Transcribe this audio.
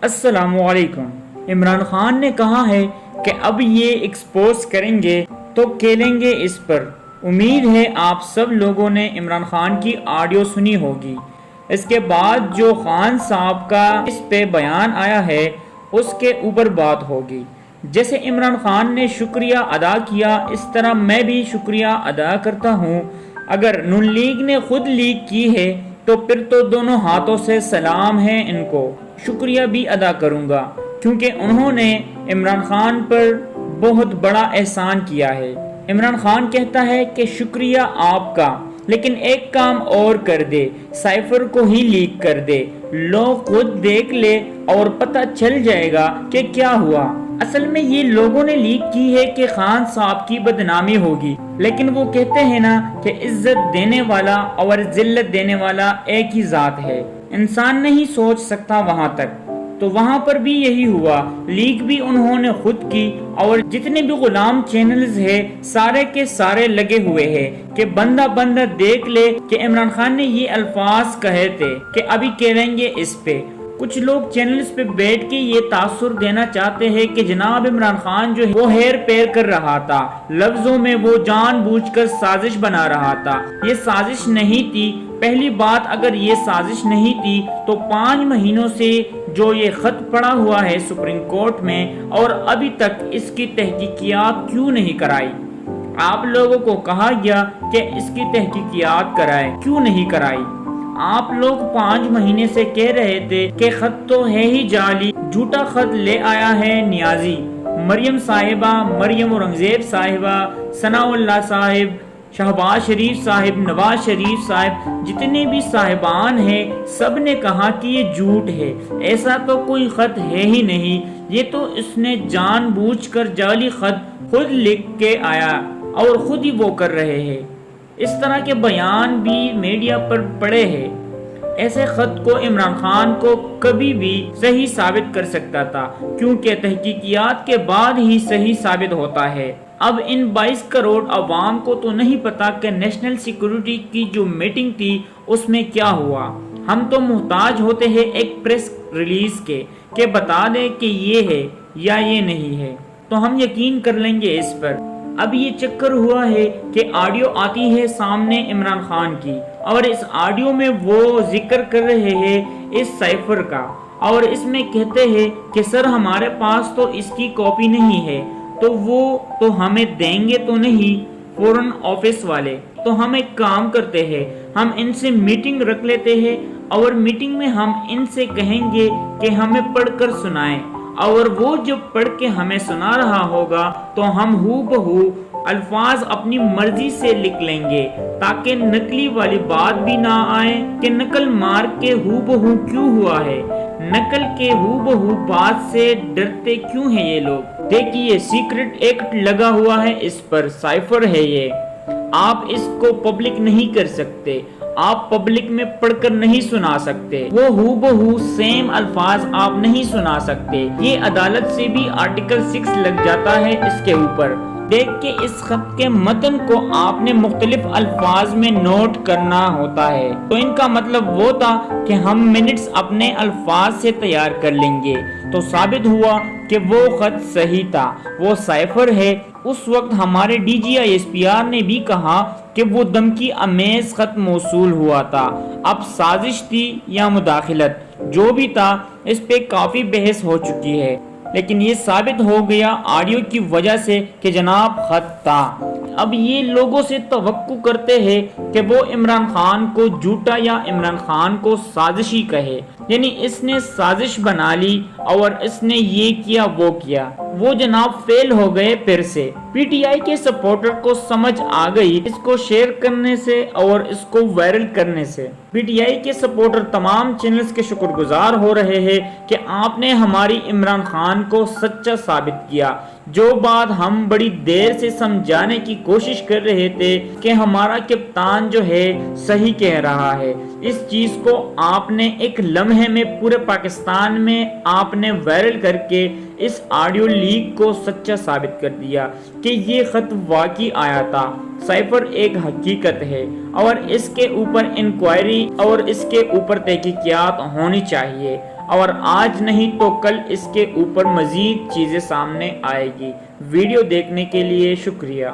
السلام علیکم۔ عمران خان نے کہا ہے کہ اب یہ ایکسپوز کریں گے تو کھیلیں گے اس پر۔ امید ہے آپ سب لوگوں نے عمران خان کی آڈیو سنی ہوگی۔ اس کے بعد جو خان صاحب کا اس پہ بیان آیا ہے اس کے اوپر بات ہوگی۔ جیسے عمران خان نے شکریہ ادا کیا اس طرح میں بھی شکریہ ادا کرتا ہوں۔ اگر نون لیگ نے خود لیگ کی ہے تو پھر تو دونوں ہاتھوں سے سلام ہے ان کو، شکریہ بھی ادا کروں گا، کیونکہ انہوں نے عمران خان پر بہت بڑا احسان کیا ہے۔ عمران خان کہتا ہے کہ شکریہ آپ کا، لیکن ایک کام اور کر دے، سائفر کو ہی لیک کر دے، لوگ خود دیکھ لے اور پتہ چل جائے گا کہ کیا ہوا۔ اصل میں یہ لوگوں نے لیک کی ہے کہ خان صاحب کی بدنامی ہوگی، لیکن وہ کہتے ہیں نا کہ عزت دینے والا اور ذلت دینے والا ایک ہی ذات ہے، انسان نہیں سوچ سکتا وہاں تک۔ تو وہاں پر بھی یہی ہوا، لیک بھی انہوں نے خود کی، اور جتنے بھی غلام چینلز ہیں سارے کے سارے لگے ہوئے ہیں کہ بندہ بندہ دیکھ لے کہ عمران خان نے یہ الفاظ کہے تھے کہ ابھی کہیں گے اس پہ۔ کچھ لوگ چینلز پہ بیٹھ کے یہ تاثر دینا چاہتے ہیں کہ جناب عمران خان جو ہے وہ ہیر پیر کر رہا تھا، لفظوں میں وہ جان بوجھ کر سازش بنا رہا تھا۔ یہ سازش نہیں تھی۔ پہلی بات، اگر یہ سازش نہیں تھی تو 5 مہینوں سے جو یہ خط پڑا ہوا ہے سپریم کورٹ میں اور ابھی تک اس کی تحقیقات کیوں نہیں کرائی؟ آپ لوگوں کو کہا گیا کہ اس کی تحقیقات کرائے، کیوں نہیں کرائی؟ آپ لوگ 5 مہینے سے کہہ رہے تھے کہ خط تو ہے ہی جعلی، جھوٹا خط لے آیا ہے نیازی، مریم صاحبہ، مریم اورنگزیب صاحبہ، ثناء اللہ صاحب، شہباز شریف صاحب، نواز شریف صاحب، جتنے بھی صاحبان ہیں سب نے کہا کہ یہ جھوٹ ہے، ایسا تو کوئی خط ہے ہی نہیں، یہ تو اس نے جان بوجھ کر جعلی خط خود لکھ کے آیا اور خود ہی وہ کر رہے ہیں۔ اس طرح کے بیان بھی میڈیا پر پڑے ہیں۔ ایسے خط کو عمران خان کو کبھی بھی صحیح ثابت کر سکتا تھا، کیونکہ تحقیقات کے بعد ہی صحیح ثابت ہوتا ہے۔ اب ان 22 کروڑ عوام کو تو نہیں پتا کہ نیشنل سیکیورٹی کی جو میٹنگ تھی اس میں کیا ہوا۔ ہم تو محتاج ہوتے ہیں ایک پریس ریلیز کے کہ بتا دے کہ یہ ہے یا یہ نہیں ہے، تو ہم یقین کر لیں گے اس پر۔ اب یہ چکر ہوا ہے کہ آڈیو آتی ہے سامنے عمران خان کی، اور اس آڈیو میں وہ ذکر کر رہے ہیں اس سائفر کا، اور اس میں کہتے ہیں کہ سر ہمارے پاس تو اس کی کاپی نہیں ہے، تو وہ تو ہمیں دیں گے تو نہیں فورن آفس والے۔ تو ہم ایک کام کرتے ہیں، ہم ان سے میٹنگ رکھ لیتے ہیں، اور میٹنگ میں ہم ان سے کہیں گے کہ ہمیں پڑھ کر سنائیں، اور وہ جب پڑھ کے ہمیں سنا رہا ہوگا تو ہم ہو بہو الفاظ اپنی مرضی سے لکھ لیں گے، تاکہ نقلی والی بات بھی نہ آئے کہ نقل مار کے ہو بہو کیوں ہوا ہے، نقل کے ہو بہو بات سے ڈرتے کیوں ہیں یہ لوگ۔ دیکھیے سیکرٹ ایکٹ لگا ہوا ہے اس پر، سائفر ہے یہ، آپ اس کو پبلک نہیں کر سکتے، آپ پبلک میں پڑھ کر نہیں سنا سکتے، وہ ہو بہو سیم الفاظ آپ نہیں سنا سکتے۔ یہ عدالت سے بھی آرٹیکل 6 لگ جاتا ہے اس کے اوپر۔ دیکھ کے اس خط کے متن کو آپ نے مختلف الفاظ میں نوٹ کرنا ہوتا ہے، تو ان کا مطلب وہ تھا کہ ہم منٹس اپنے الفاظ سے تیار کر لیں گے، تو ثابت ہوا کہ وہ خط صحیح تھا، وہ سائفر ہے۔ اس وقت ہمارے D G I S P R نے بھی کہا کہ وہ دھمکی امیز خط موصول ہوا تھا۔ اب سازش تھی یا مداخلت، جو بھی تھا اس پہ کافی بحث ہو چکی ہے، لیکن یہ ثابت ہو گیا آڈیو کی وجہ سے کہ جناب خط تھا۔ اب یہ لوگوں سے توقع کرتے ہیں کہ وہ عمران خان کو جھوٹا یا عمران خان کو سازشی کہے، یعنی اس نے سازش بنا لی اور اس نے یہ کیا وہ کیا۔ وہ جناب فیل ہو گئے پھر سے۔ پی ٹی آئی کے سپورٹر کو سمجھ آ گئی اس کو شیئر کرنے سے اور اس کو وائرل کرنے سے۔ پی ٹی آئی کے سپورٹر تمام چینلز کے شکر گزار ہو رہے ہیں کہ آپ نے ہماری عمران خان کو سچا ثابت کیا۔ جو بات ہم بڑی دیر سے سمجھانے کی کوشش کر رہے تھے کہ ہمارا کپتان جو ہے صحیح کہہ رہا ہے، اس چیز کو آپ نے ایک لمحے میں پورے پاکستان میں آپ نے وائرل کر کے اس آڈیو لیک کو سچا ثابت کر دیا کہ یہ خط واقعی آیا تھا۔ سائفر ایک حقیقت ہے اور اس کے اوپر انکوائری اور اس کے اوپر تحقیقات ہونی چاہیے، اور آج نہیں تو کل اس کے اوپر مزید چیزیں سامنے آئے گی۔ ویڈیو دیکھنے کے لیے شکریہ۔